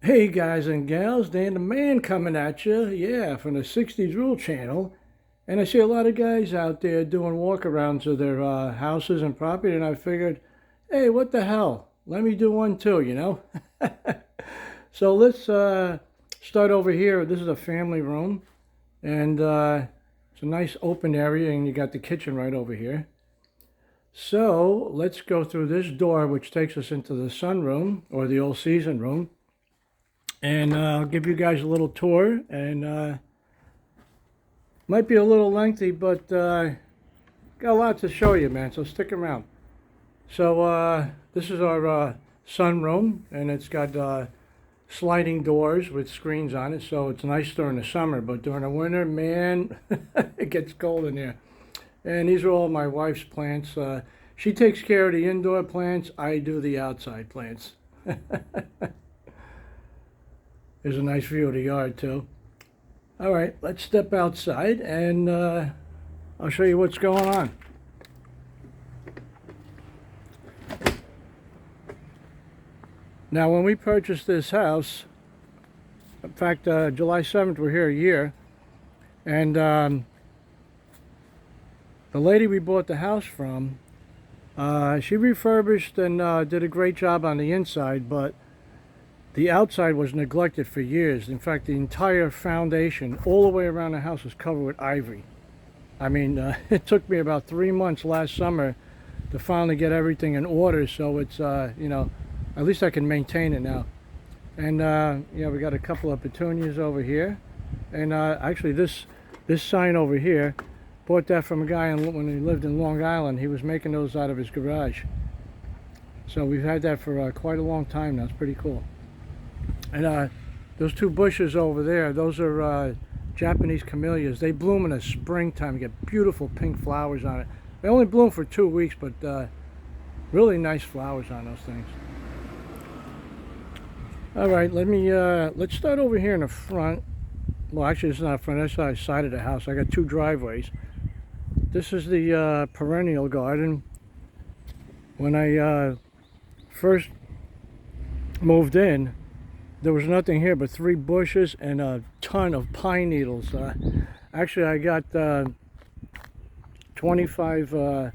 Hey guys and gals, Dan the Man coming at you, yeah, from the 60s Rule channel. And I see a lot of guys out there doing walkarounds of their houses and property, and I figured, hey, what the hell? Let me do one too, you know? So let's start over here. This is a family room, and it's a nice open area, and you got the kitchen right over here. So let's go through this door, which takes us into the sunroom, or the all season room. And I'll give you guys a little tour, and might be a little lengthy, but got a lot to show you, man, so stick around. So this is our sunroom, and it's got sliding doors with screens on it, so it's nice during the summer, but during the winter, man, it gets cold in here. And these are all my wife's plants. She takes care of the indoor plants, I do the outside plants. There's a nice view of the yard too. All right, let's step outside and I'll show you what's going on. Now, when we purchased this house, in fact, July 7th, we're here a year, and the lady we bought the house from, she refurbished and did a great job on the inside, but the outside was neglected for years. In fact, the entire foundation all the way around the house was covered with ivy. I mean, it took me about 3 months last summer to finally get everything in order, so it's, you know, at least I can maintain it now. And, you know, we got a couple of petunias over here. And actually, this sign over here, bought that from a guy when he lived in Long Island. He was making those out of his garage. So we've had that for quite a long time now. It's pretty cool. And those two bushes over there, those are Japanese camellias. They bloom in the springtime. You get beautiful pink flowers on it. They only bloom for 2 weeks, but really nice flowers on those things. All right, let's start over here in the front. Well, actually, it's not front. That's the side of the house. I got two driveways. This is the perennial garden. When I first moved in, there was nothing here but 3 bushes and a ton of pine needles. Actually, I got 25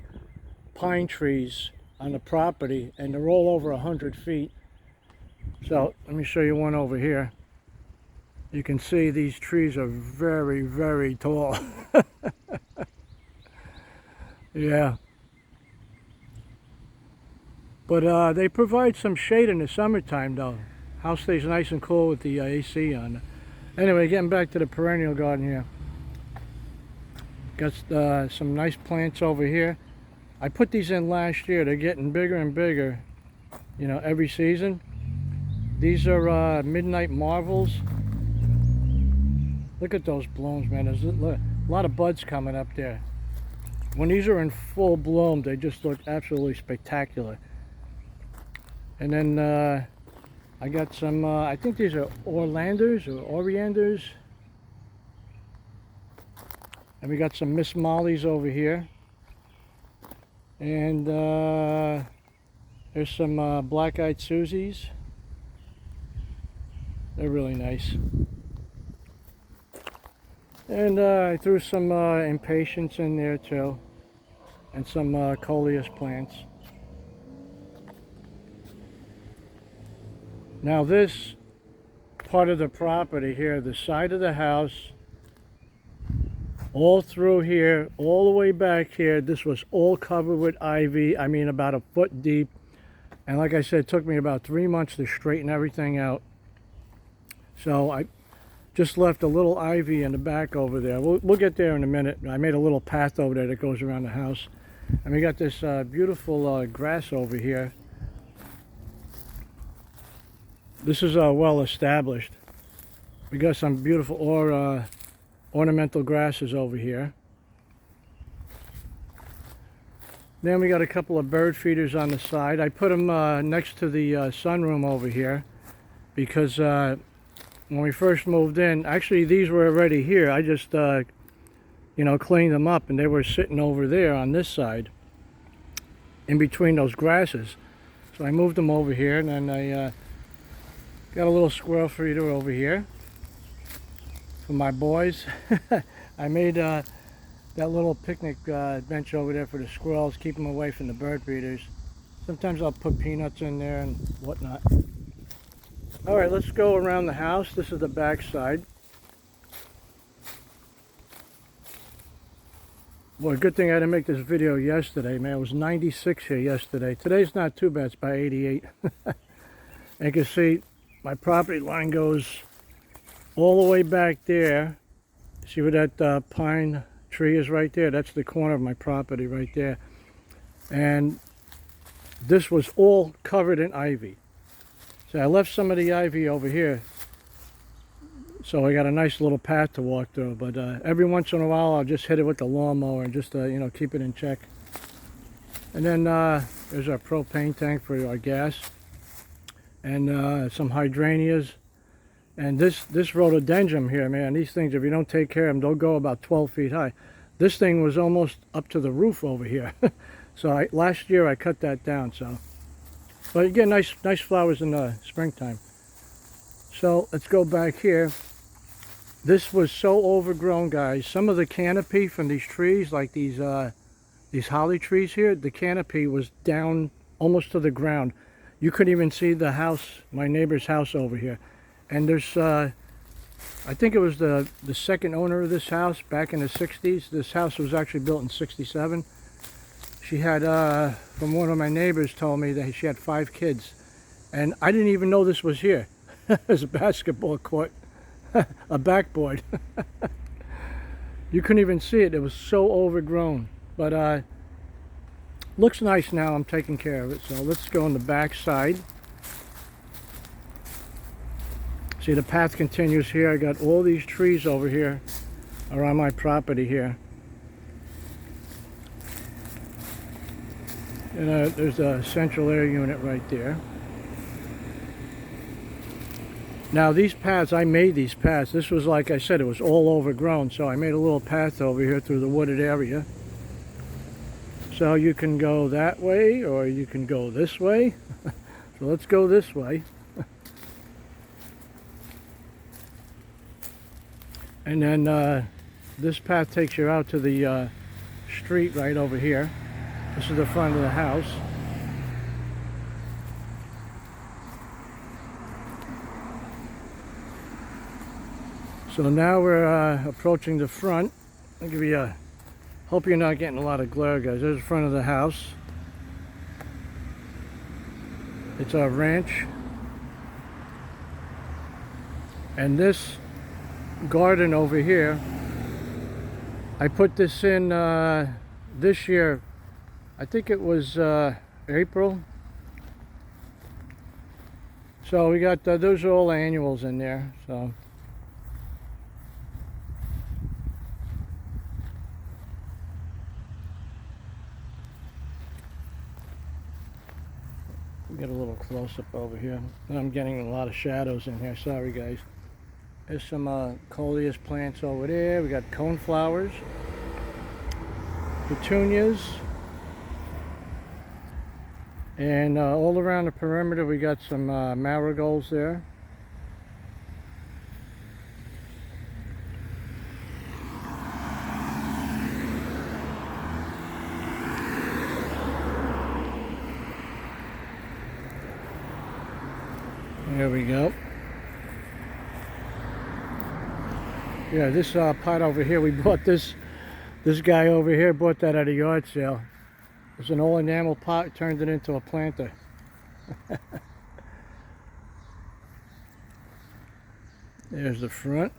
pine trees on the property, and they're all over 100 feet. So let me show you one over here. You can see these trees are very, very tall. Yeah. But they provide some shade in the summertime, though. House stays nice and cool with the AC on. Anyway, getting back to the perennial garden here. Got some nice plants over here. I put these in last year. They're getting bigger and bigger, you know, every season. These are Midnight Marvels. Look at those blooms, man. There's a lot of buds coming up there. When these are in full bloom, they just look absolutely spectacular. And then I got some, I think these are Orlanders or Orianders. And we got some Miss Mollies over here. And there's some Black-Eyed Susies. They're really nice. And I threw some Impatiens in there too. And some Coleus plants. Now this part of the property here, the side of the house, all through here, all the way back here, this was all covered with ivy. I mean, about a foot deep. And like I said, it took me about 3 months to straighten everything out. So I just left a little ivy in the back over there. We'll get there in a minute. I made a little path over there that goes around the house. And we got this beautiful grass over here. This is well established. We got some beautiful ornamental grasses over here. Then we got a couple of bird feeders on the side. I put them next to the sunroom over here because when we first moved in, actually these were already here. I just you know, cleaned them up, and they were sitting over there on this side in between those grasses. So I moved them over here, and then I Got a little squirrel feeder over here for my boys. I made that little picnic bench over there for the squirrels, keep them away from the bird feeders. Sometimes I'll put peanuts in there and whatnot. All right, let's go around the house. This is the back side. Boy, good thing I didn't make this video yesterday, man. It was 96 here yesterday. Today's not too bad. It's about 88. And you can see my property line goes all the way back there. See where that pine tree is right there? That's the corner of my property right there. And this was all covered in ivy. So I left some of the ivy over here. So I got a nice little path to walk through. But every once in a while I'll just hit it with the lawnmower and just you know, keep it in check. And then there's our propane tank for our gas. And some hydrangeas. And this rhododendron here, man, these things, if you don't take care of them, they'll go about 12 feet high. This thing was almost up to the roof over here. So last year I cut that down. So, but you get nice flowers in the springtime. So let's go back here. This was so overgrown, guys. Some of the canopy from these trees, like these holly trees here, the canopy was down almost to the ground. You couldn't even see the house, my neighbor's house over here. And there's, I think it was the second owner of this house back in the 60s. This house was actually built in 67. She had, from one of my neighbors told me that she had 5 kids. And I didn't even know this was here. There's a basketball court, a backboard. You couldn't even see it. It was so overgrown. But looks nice now. I'm taking care of it. So let's go on the back side. See, the path continues here. I got all these trees over here around my property here. And there's a central air unit right there. Now these paths, I made these paths. This was, like I said, it was all overgrown. So I made a little path over here through the wooded area. So you can go that way or you can go this way. So let's go this way. And then this path takes you out to the street right over here. This is the front of the house. So now we're approaching the front. I'll give you a, hope you're not getting a lot of glare, guys. There's the front of the house. It's our ranch. And this garden over here, I put this in this year. I think it was April. So we got those are all annuals in there. So get a little close up over here. I'm getting a lot of shadows in here. Sorry, guys. There's some coleus plants over there. We got coneflowers, petunias, and all around the perimeter we got some marigolds there. There we go. Yeah, this pot over here, we bought this guy over here bought that at a yard sale. It's an all enamel pot, turned it into a planter. There's the front.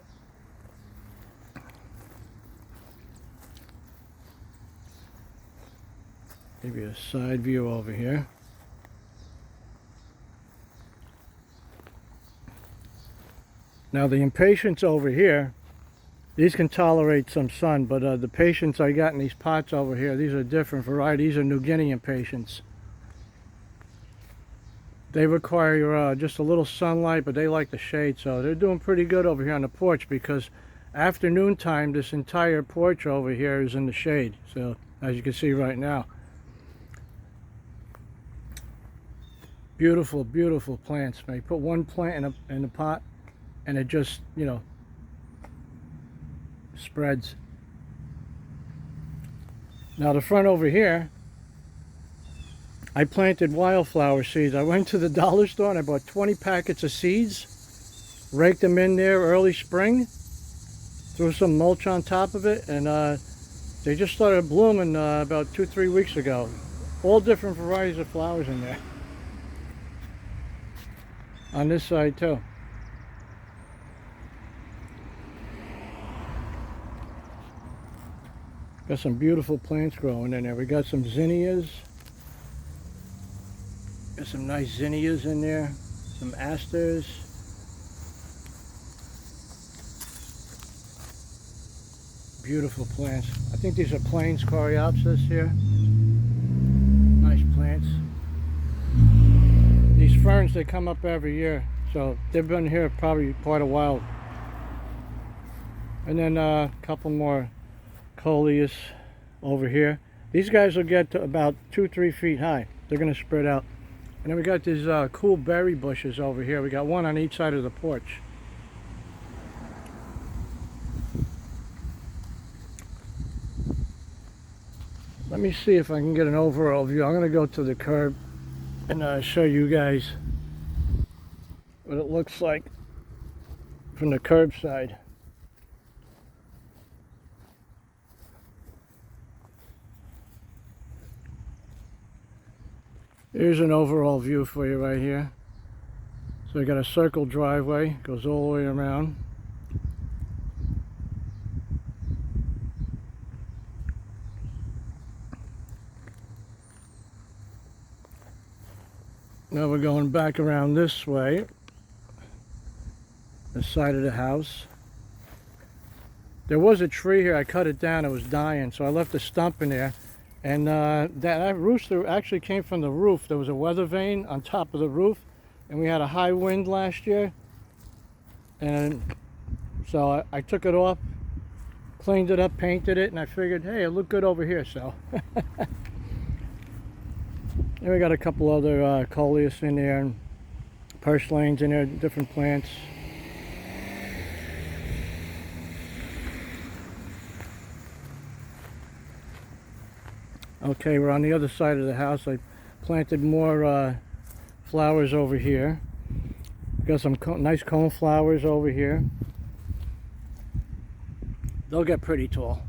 Give you a side view over here. Now the impatiens over here, these can tolerate some sun, but the patients I got in these pots over here, these are different varieties. These are New Guinea impatiens. They require just a little sunlight, but they like the shade, so they're doing pretty good over here on the porch, because afternoon time this entire porch over here is in the shade. So as you can see right now. Beautiful, beautiful plants, man. You put one plant in a pot and it just, spreads. Now the front over here, I planted wildflower seeds. I went to the dollar store and I bought 20 packets of seeds, raked them in there early spring, threw some mulch on top of it, and they just started blooming about 2-3 weeks ago. All different varieties of flowers in there. On this side too. Got some beautiful plants growing in there. We got some zinnias. Got some nice zinnias in there. Some asters. Beautiful plants. I think these are Plains Coreopsis here. Nice plants. These ferns, they come up every year. So they've been here probably quite a while. And then a couple more coleus over here. These guys will get to about 2-3 feet high. They're going to spread out. And then we got these cool berry bushes over here. We got one on each side of the porch. Let me see if I can get an overall view. I'm going to go to the curb and show you guys what it looks like from the curb side. Here's an overall view for you right here. So we got a circle driveway, goes all the way around. Now we're going back around this way, the side of the house. There was a tree here, I cut it down, it was dying, so I left a stump in there. And that rooster actually came from the roof. There was a weather vane on top of the roof, and we had a high wind last year. And so I took it off, cleaned it up, painted it, and I figured, hey, it looked good over here, so. And we got a couple other coleus in there, and purslanes in there, different plants. Okay, we're on the other side of the house. I planted more flowers over here. Got some nice cone flowers over here. They'll get pretty tall.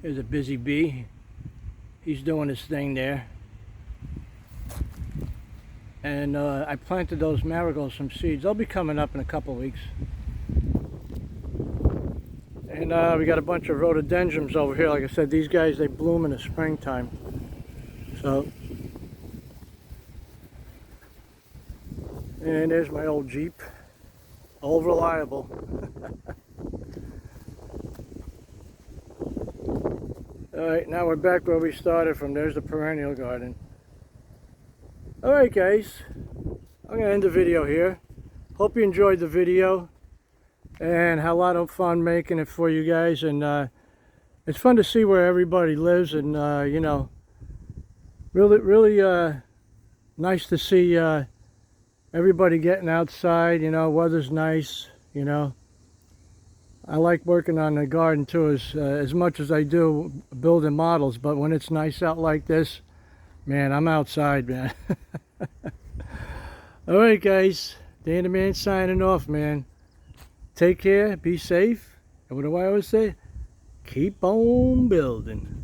There's a busy bee. He's doing his thing there. And I planted those marigolds, some seeds. They'll be coming up in a couple weeks. And we got a bunch of rhododendrons over here. Like I said, these guys, they bloom in the springtime. So, and there's my old Jeep. Old reliable. Alright, now we're back where we started from. There's the perennial garden. Alright guys, I'm going to end the video here. Hope you enjoyed the video. And had a lot of fun making it for you guys, and it's fun to see where everybody lives, and you know, really nice to see everybody getting outside. You know, weather's nice. You know, I like working on the garden too, as much as I do building models, but when it's nice out like this, man, I'm outside, man. All right guys, Dan the Man signing off, man. Take care, be safe, and what do I always say? Keep on building.